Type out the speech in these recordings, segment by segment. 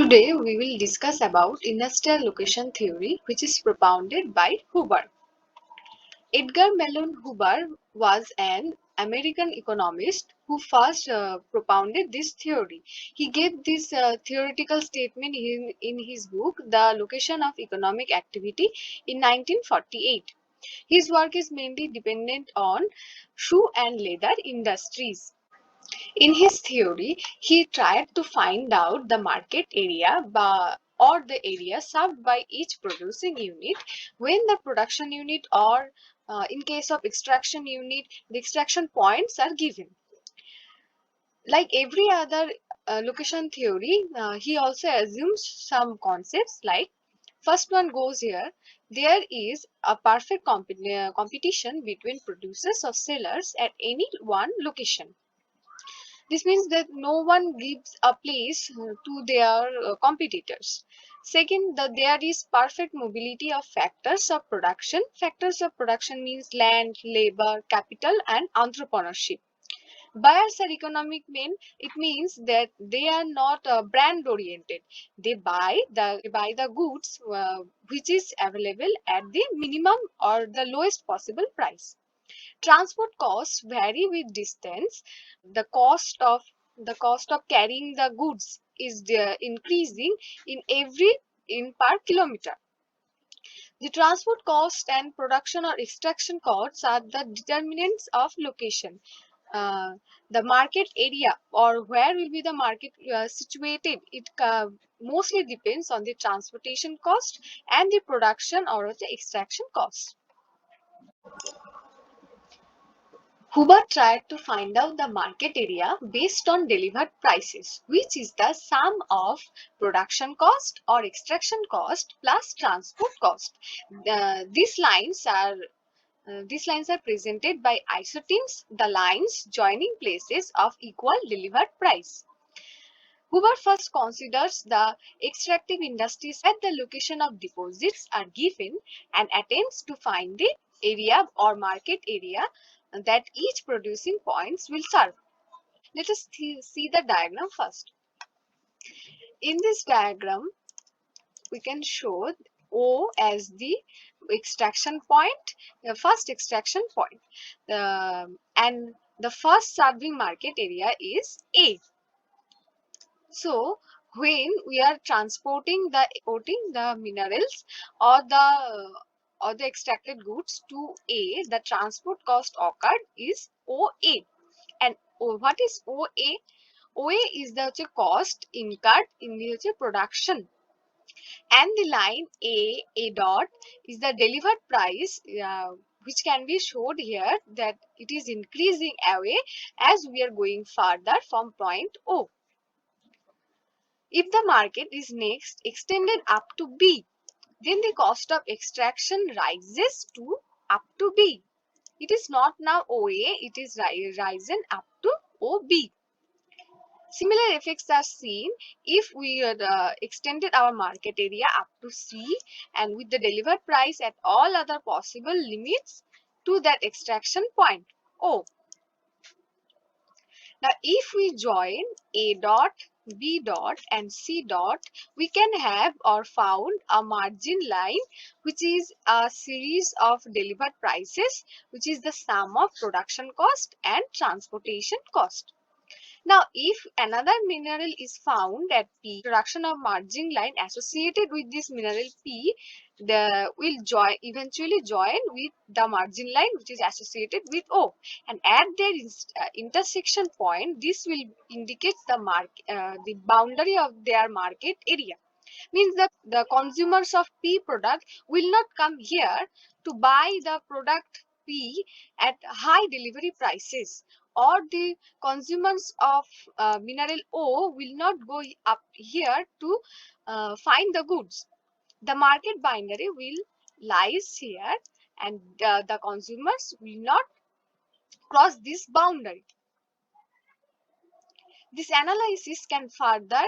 Today we will discuss about industrial location theory, which is propounded by Huber. Edgar Mellon Huber was an American economist who first propounded this theory. He gave this theoretical statement in his book The Location of Economic Activity in 1948. His work is mainly dependent on shoe and leather industries. In his theory, he tried to find out the market area or the area served by each producing unit when the production unit or in case of extraction unit, the extraction points are given. Like every other location theory, he also assumes some concepts like first one goes here. There is a perfect competition between producers or sellers at any one location. This means that no one gives a place to their competitors. Second, there is perfect mobility of factors of production. Factors of production means land, labor, capital, and entrepreneurship. Buyers are economic men. It means that they are not brand oriented. They buy the goods which is available at the minimum or the lowest possible price. Transport costs vary with distance. The cost of carrying the goods is increasing in per kilometer. The transport cost and production or extraction costs are the determinants of location. Uh, the market area or where will be the market situated, it mostly depends on the transportation cost and the production or the extraction cost. Huber tried to find out the market area based on delivered prices, which is the sum of production cost or extraction cost plus transport cost. These lines are presented by isotemes, the lines joining places of equal delivered price. Huber first considers the extractive industries at the location of deposits are given and attempts to find the area or market area that each producing points will serve. Let us see the diagram first. In this diagram, we can show O as the extraction point, the first extraction point. And the first serving market area is A. So when we are transporting the minerals or the extracted goods to A, the transport cost occurred is OA. And what is OA? OA is the cost incurred in the production, and the line A dot is the delivered price, which can be showed here that it is increasing away as we are going further from point O. If the market is next extended up to B, then the cost of extraction rises to up to B. It is not now OA, it is risen up to OB. Similar effects are seen if we extended our market area up to C and with the delivered price at all other possible limits to that extraction point O. Now, if we join A dot, B dot and C dot, we can have or found a margin line which is a series of delivered prices, which is the sum of production cost and transportation cost. Now, if another mineral is found at P, production of margin line associated with this mineral P, will eventually join with the margin line which is associated with O, and at their intersection point, this will indicate the boundary of their market area. Means that the consumers of P product will not come here to buy the product P at high delivery prices, or the consumers of mineral O will not go up here to find the goods. The market boundary will lies here, and the consumers will not cross this boundary. This analysis can further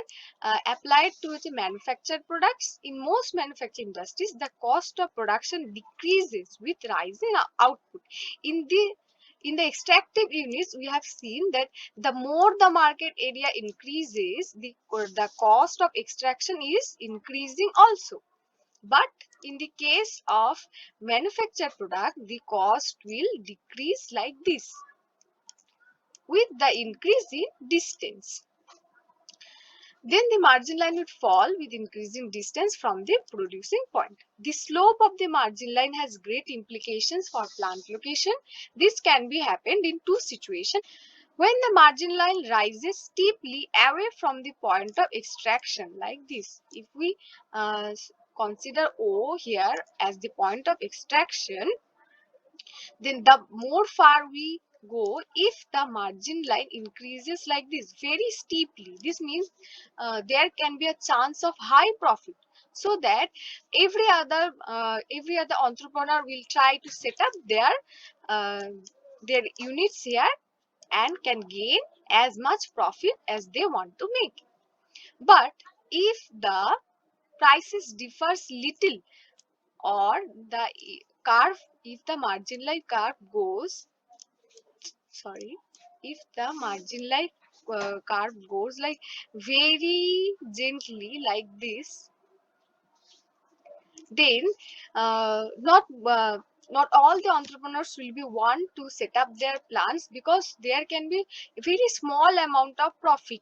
applied to the manufactured products. In most manufacturing industries, the cost of production decreases with rise in output. In In the extractive units, we have seen that the more the market area increases, the cost of extraction is increasing also. But in the case of manufactured product, the cost will decrease like this with the increase in distance. Then the margin line would fall with increasing distance from the producing point. The slope of the margin line has great implications for plant location. This can be happened in two situations. When the margin line rises steeply away from the point of extraction like this. If we consider O here as the point of extraction, then the more far we go, if the margin line increases like this very steeply, this means there can be a chance of high profit, so that every other entrepreneur will try to set up their units here and can gain as much profit as they want to make. But if the prices differs little, or the curve, if the margin line curve goes, sorry, if the margin line curve goes like very gently like this, then not all the entrepreneurs will be want to set up their plans, because there can be a very small amount of profit,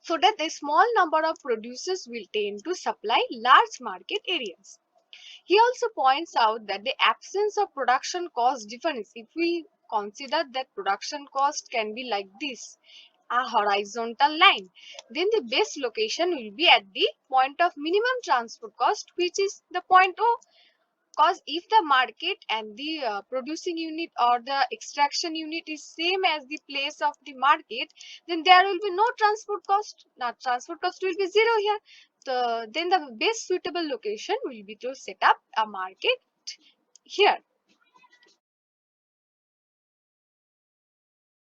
so that a small number of producers will tend to supply large market areas. He also points out that the absence of production cost difference, if we consider that production cost can be like this, a horizontal line, then the best location will be at the point of minimum transport cost, which is the point O. Because if the market and the producing unit or the extraction unit is same as the place of the market, then there will be no transport cost. Now transport cost will be zero here. Then the best suitable location will be to set up a market here.